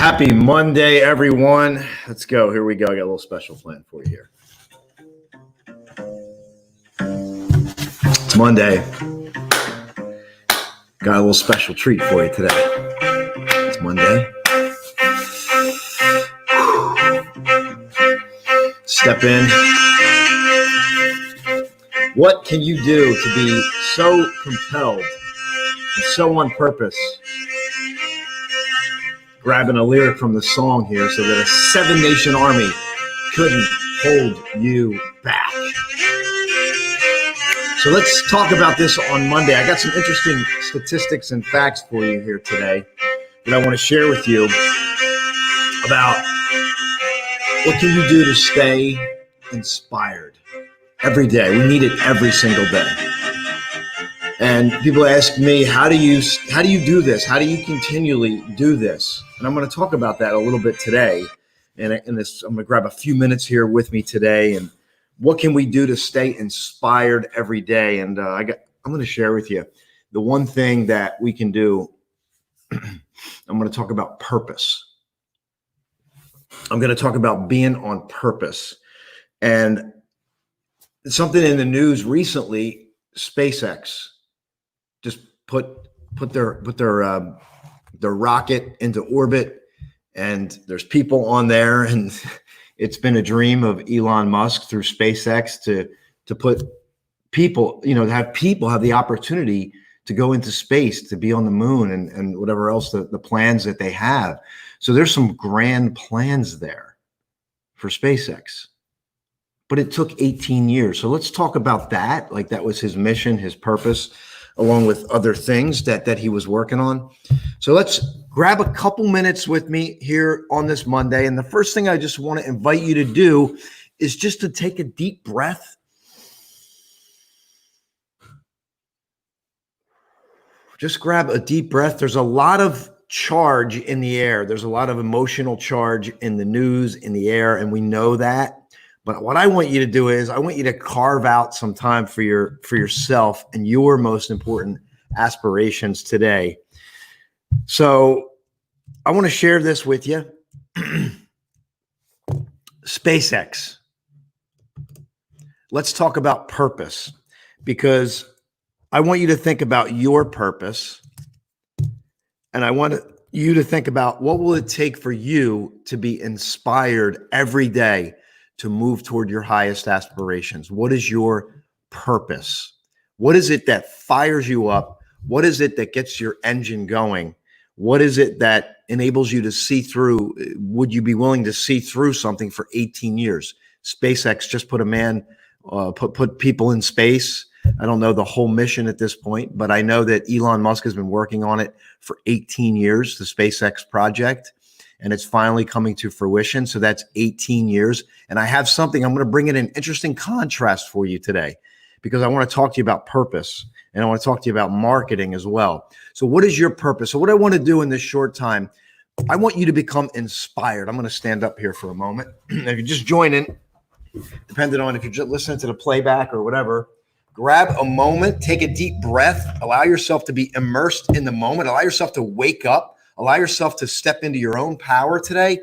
Happy Monday, everyone. Let's go. Here we go. I got a little special plan for you here. It's Monday. Got a little special treat for you today. It's Monday. Step in. What can you do to be so compelled and so on purpose? Grabbing a lyric from the song here so that a 7-nation army couldn't hold you back. So let's talk about this on Monday. I got some interesting statistics and facts for you here today that I want to share with you about what can you do to stay inspired every day. We need it every single day. And people ask me, how do you do this? How do you continually do this? And I'm going to talk about that a little bit today. And I'm going to grab a few minutes here with me today. And what can we do to stay inspired every day? And I'm going to share with you the one thing that we can do. I'm going to talk about purpose. I'm going to talk about being on purpose. And something in the news recently, SpaceX just put their rocket into orbit, and there's people on there, and it's been a dream of Elon Musk through SpaceX to put people, to have people have the opportunity to go into space, to be on the moon and whatever else the plans that they have. So there's some grand plans there for SpaceX. But it took 18 years. So let's talk about that. Like, that was his mission, his purpose, along with other things that he was working on. So let's grab a couple minutes with me here on this Monday. And the first thing I just want to invite you to do is just to take a deep breath. Just grab a deep breath. There's a lot of charge in the air. There's a lot of emotional charge in the news, in the air, and we know that. But what I want you to do is I want you to carve out some time for yourself and your most important aspirations today. So I want to share this with you. SpaceX. Let's talk about purpose, because I want you to think about your purpose, and I want you to think about what will it take for you to be inspired every day to move toward your highest aspirations. What is your purpose? What is it that fires you up? What is it that gets your engine going? What is it that enables you to see through? Would you be willing to see through something for 18 years? SpaceX just put put people in space. I don't know the whole mission at this point, but I know that Elon Musk has been working on it for 18 years, the SpaceX project. And it's finally coming to fruition. So that's 18 years. And I have something, I'm going to bring in an interesting contrast for you today, because I want to talk to you about purpose, and I want to talk to you about marketing as well. So what is your purpose? So what I want to do in this short time, I want you to become inspired. I'm going to stand up here for a moment. If you're just joining, depending on if you're just listening to the playback or whatever, grab a moment, take a deep breath, allow yourself to be immersed in the moment, allow yourself to wake up. Allow yourself to step into your own power today.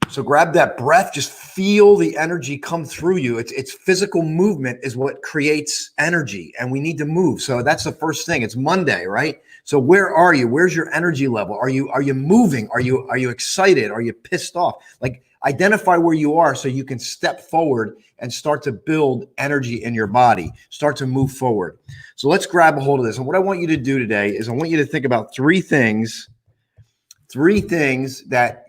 So grab that breath, just feel the energy come through you. It's physical movement is what creates energy, and we need to move. So that's the first thing. It's Monday, right? So where are you? Where's your energy level? Are you moving? Are you excited? Are you pissed off? Like, identify where you are so you can step forward and start to build energy in your body, start to move forward. So let's grab a hold of this. And what I want you to do today is I want you to think about three things that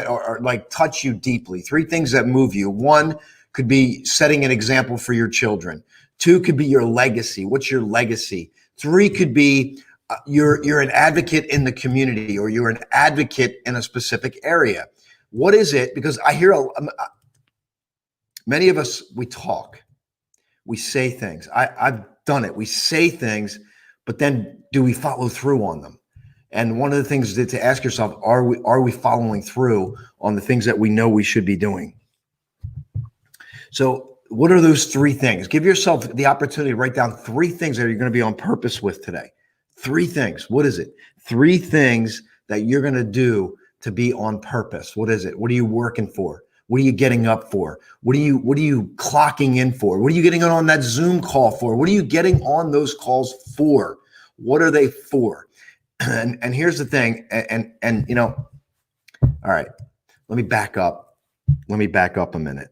are like touch you deeply, three things that move you. One could be setting an example for your children. Two could be your legacy. What's your legacy? Three could be you're an advocate in the community, or you're an advocate in a specific area. What is it? Because I hear many of us, we talk, we say things. I've done it. We say things, but then do we follow through on them? And one of the things to ask yourself, are we following through on the things that we know we should be doing? So what are those three things? Give yourself the opportunity to write down three things that you're going to be on purpose with today. Three things. What is it? Three things that you're going to do to be on purpose? What is it? What are you working for? What are you getting up for? What are you clocking in for? What are you getting on that Zoom call for? What are you getting on those calls for? What are they for? And here's the thing. And you know, all right, let me back up. Let me back up a minute.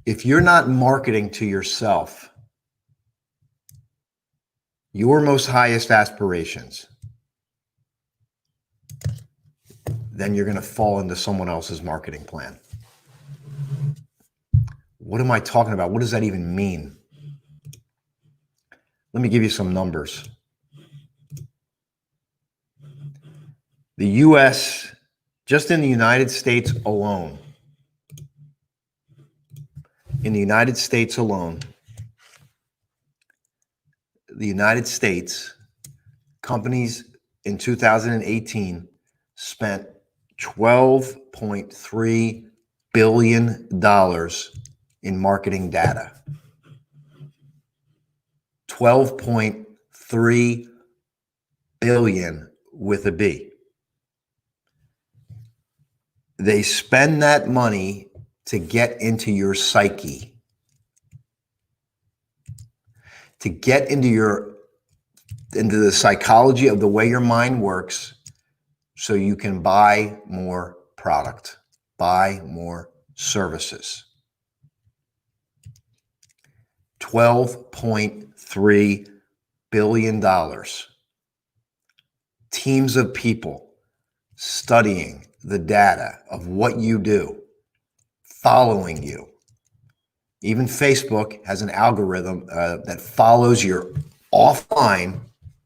If you're not marketing to yourself, your most highest aspirations, then you're going to fall into someone else's marketing plan. What am I talking about? What does that even mean? Let me give you some numbers. The US, just in the United States alone, the United States, companies in 2018 spent $12.3 billion in marketing data. 12.3 billion with a B. They spend that money to get into your psyche, to get into the psychology of the way your mind works, so you can buy more product, buy more services. $12.3 billion. Teams of people studying the data of what you do, following you. Even Facebook has an algorithm that follows your offline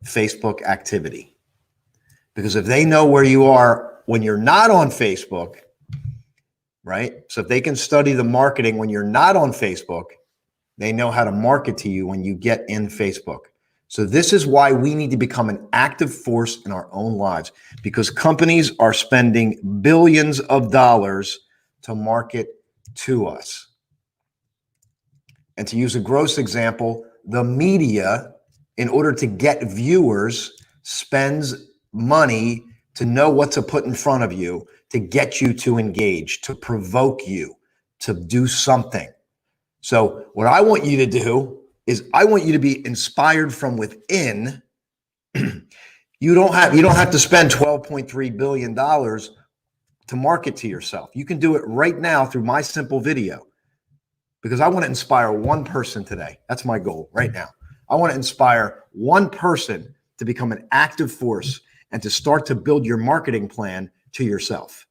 Facebook activity. Because if they know where you are when you're not on Facebook, right? So if they can study the marketing when you're not on Facebook, they know how to market to you when you get in Facebook. So this is why we need to become an active force in our own lives, because companies are spending billions of dollars to market to us. And to use a gross example, the media, in order to get viewers, spends money to know what to put in front of you, to get you to engage, to provoke you, to do something. So what I want you to do is I want you to be inspired from within. You don't have to spend $12.3 billion to market to yourself. You can do it right now through my simple video, because I want to inspire one person today. That's my goal right now. I want to inspire one person to become an active force and to start to build your marketing plan to yourself.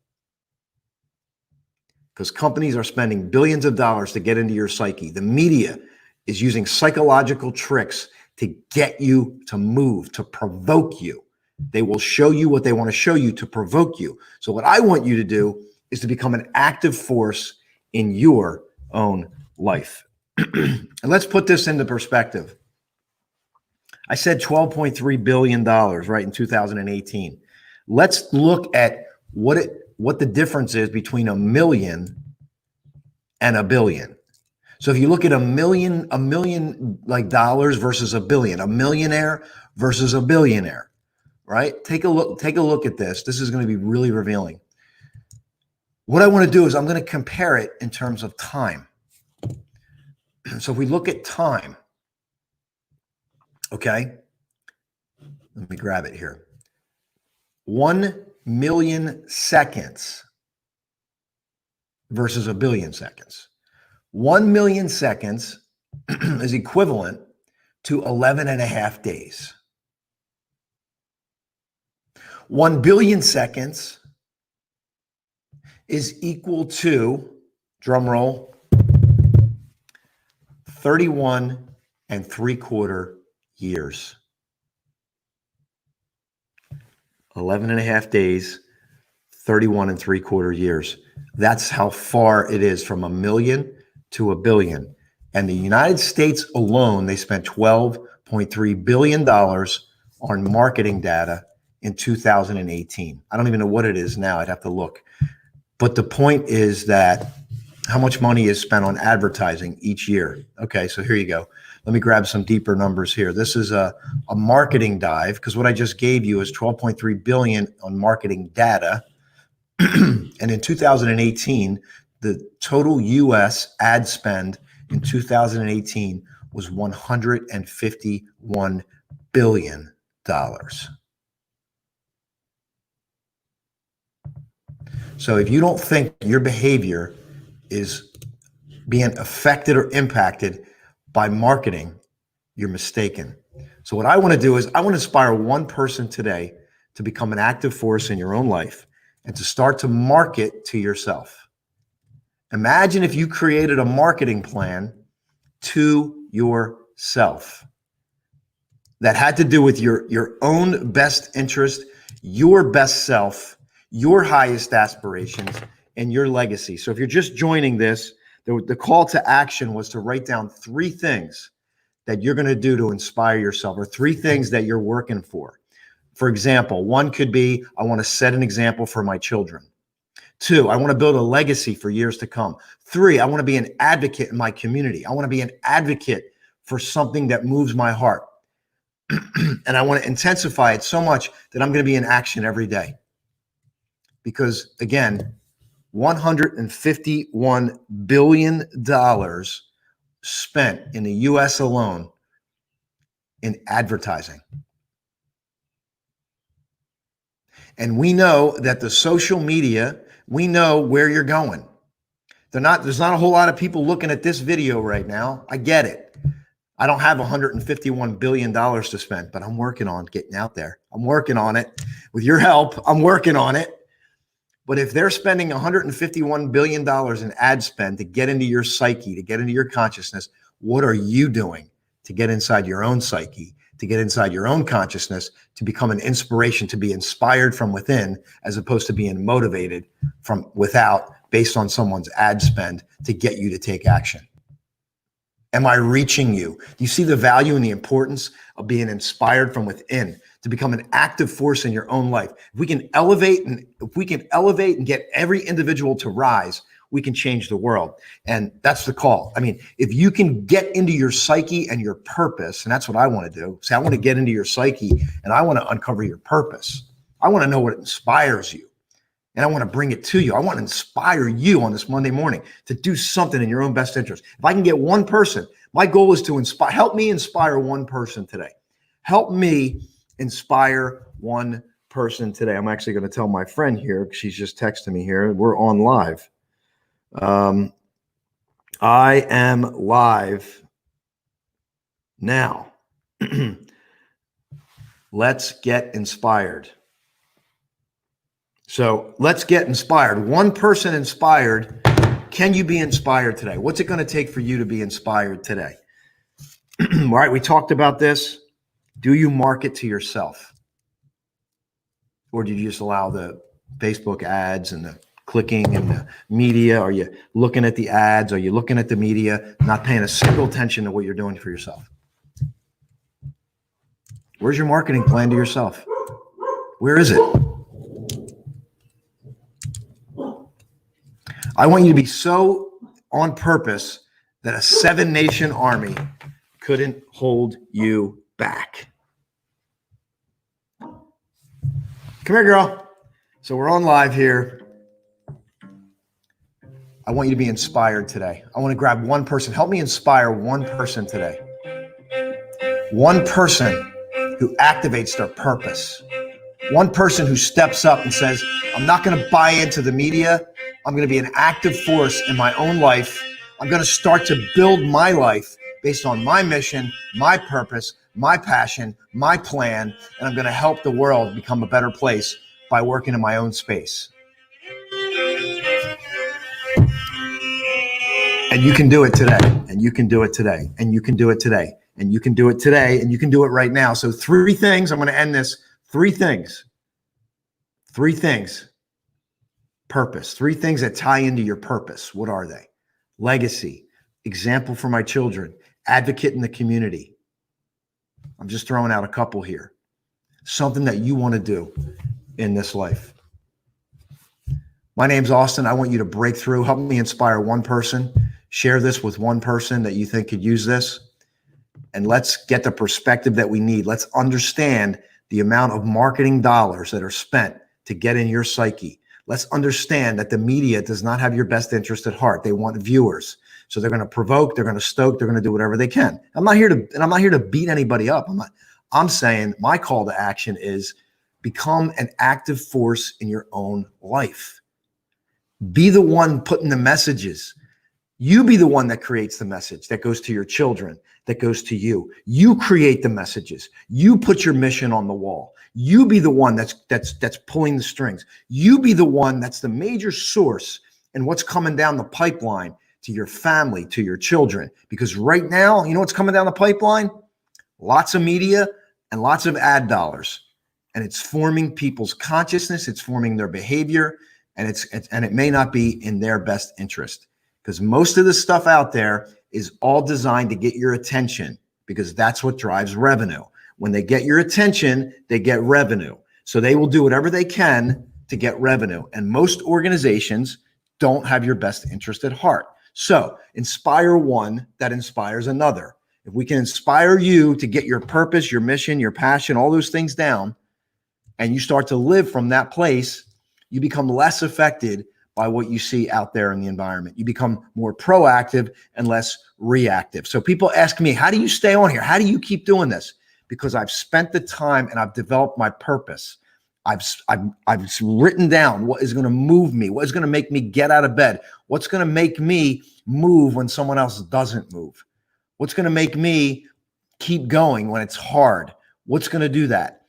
Because companies are spending billions of dollars to get into your psyche. The media is using psychological tricks to get you to move, to provoke you. They will show you what they want to show you to provoke you. So what I want you to do is to become an active force in your own life. And let's put this into perspective. I said $12.3 billion, right, in 2018. Let's look at what the difference is between a million and a billion. So if you look at a million like dollars versus a billion, a millionaire versus a billionaire, right? Take a look at this. This is going to be really revealing. What I want to do is I'm going to compare it in terms of time. So if we look at time, okay, let me grab it here. 1 million seconds versus a billion seconds. 1 million seconds is equivalent to 11 and a half days. 1 billion seconds is equal to, drum roll, 31 3/4 years. 11 and a half days, 31 3/4 years. That's how far it is from a million to a billion. And the United States alone, they spent $12.3 billion on marketing data in 2018. I don't even know what it is now. I'd have to look. But the point is that how much money is spent on advertising each year. Okay, so here you go. Let me grab some deeper numbers here. This is a marketing dive, because what I just gave you is 12.3 billion on marketing data. And in 2018, the total US ad spend in 2018 was $151 billion. So if you don't think your behavior is being affected or impacted by marketing, you're mistaken. So what I want to do is I want to inspire one person today to become an active force in your own life and to start to market to yourself. Imagine if you created a marketing plan to yourself that had to do with your own best interest, your best self, your highest aspirations, and your legacy. So if you're just joining this, the call to action was to write down 3 things that you're going to do to inspire yourself, or 3 things that you're working for. For example, 1 could be, I want to set an example for my children. 2, I want to build a legacy for years to come. 3, I want to be an advocate in my community. I want to be an advocate for something that moves my heart. And I want to intensify it so much that I'm going to be in action every day. Because again, $151 billion spent in the US alone in advertising. And we know that the social media, we know where you're going. There's not a whole lot of people looking at this video right now. I get it. I don't have $151 billion to spend, but I'm working on getting out there. I'm working on it. With your help, I'm working on it. But if they're spending $151 billion in ad spend to get into your psyche, to get into your consciousness, what are you doing to get inside your own psyche, to get inside your own consciousness, to become an inspiration, to be inspired from within, as opposed to being motivated from without, based on someone's ad spend to get you to take action? Am I reaching you? Do you see the value and the importance of being inspired from within to become an active force in your own life? If we can elevate and get every individual to rise, we can change the world. And that's the call. I mean, if you can get into your psyche and your purpose, and that's what I want to do. See, I want to get into your psyche and I want to uncover your purpose. I want to know what inspires you. And I want to bring it to you. I want to inspire you on this Monday morning to do something in your own best interest. If I can get one person, my goal is to help me inspire one person today. Help me inspire one person today. I'm actually going to tell my friend here, she's just texting me here. We're on live. I am live now. Let's get inspired. So let's get inspired. One person inspired. Can you be inspired today? What's it going to take for you to be inspired today? All right, we talked about this. Do you market to yourself? Or do you just allow the Facebook ads and the clicking and the media? Are you looking at the ads? Are you looking at the media, not paying a single attention to what you're doing for yourself? Where's your marketing plan to yourself? Where is it? I want you to be so on purpose that a 7-nation army couldn't hold you back. Come here, girl. So we're on live here. I want you to be inspired today. I want to grab one person. Help me inspire one person today. One person who activates their purpose. One person who steps up and says, I'm not going to buy into the media. I'm going to be an active force in my own life. I'm going to start to build my life based on my mission, my purpose, my passion, my plan, and I'm going to help the world become a better place by working in my own space. And you can do it today, and you can do it today, and you can do it today, and you can do it today, and you can do it right now. So 3 things, I'm going to end this. 3 things. 3 things. Purpose. 3 things that tie into your purpose. What are they? Legacy. Example for my children. Advocate in the community. I'm just throwing out a couple here. Something that you want to do in this life. My name's Austin. I want you to break through. Help me inspire one person. Share this with one person that you think could use this. and let's get the perspective that we need. Let's understand the amount of marketing dollars that are spent to get in your psyche. Let's understand that the media does not have your best interest at heart. They want viewers. So they're going to provoke, they're going to stoke, they're going to do whatever they can. I'm not here to beat anybody up. I'm saying my call to action is become an active force in your own life. Be the one putting the messages. You be the one that creates the message that goes to your children, that goes to you. You create the messages. You put your mission on the wall. You be the one that's pulling the strings. You be the one that's the major source in what's coming down the pipeline to your family, to your children. Because right now, you know what's coming down the pipeline? Lots of media and lots of ad dollars. And it's forming people's consciousness. It's forming their behavior. And it may not be in their best interest. Because most of the stuff out there is all designed to get your attention, because that's what drives revenue. When they get your attention, they get revenue. So they will do whatever they can to get revenue. And most organizations don't have your best interest at heart. So inspire one that inspires another. If we can inspire you to get your purpose, your mission, your passion, all those things down, and you start to live from that place, you become less affected by what you see out there in the environment. You become more proactive and less reactive. So people ask me, how do you stay on here? How do you keep doing this? Because I've spent the time and I've developed my purpose. I've written down what is going to move me, what is going to make me get out of bed, what's going to make me move when someone else doesn't move, what's going to make me keep going when it's hard, what's going to do that.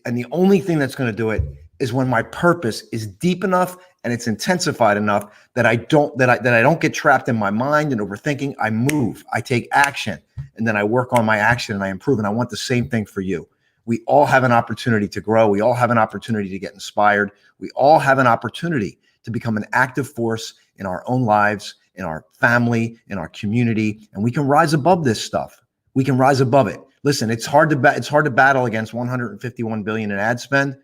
And the only thing that's going to do it is when my purpose is deep enough and it's intensified enough that I don't get trapped in my mind and overthinking. I move, I take action, and then I work on my action and I improve. And I want the same thing for you. We all have an opportunity to grow. We all have an opportunity to get inspired. We all have an opportunity to become an active force in our own lives, in our family, in our community, and we can rise above this stuff. We can rise above it. Listen, it's hard to battle against 151 billion in ad spend.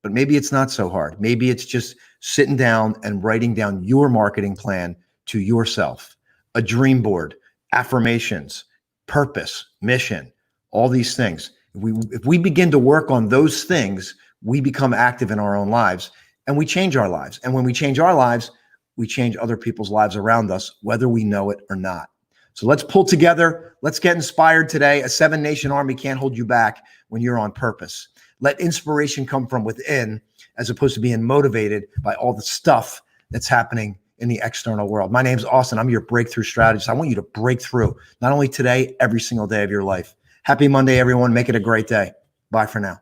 But maybe it's not so hard. Maybe it's just sitting down and writing down your marketing plan to yourself, a dream board, affirmations, purpose, mission, all these things. If we begin to work on those things, we become active in our own lives and we change our lives. And when we change our lives, we change other people's lives around us, whether we know it or not. So let's pull together. Let's get inspired today. A 7-nation army can't hold you back when you're on purpose. Let inspiration come from within as opposed to being motivated by all the stuff that's happening in the external world. My name's Austin. I'm your breakthrough strategist. I want you to break through, not only today, every single day of your life. Happy Monday, everyone. Make it a great day. Bye for now.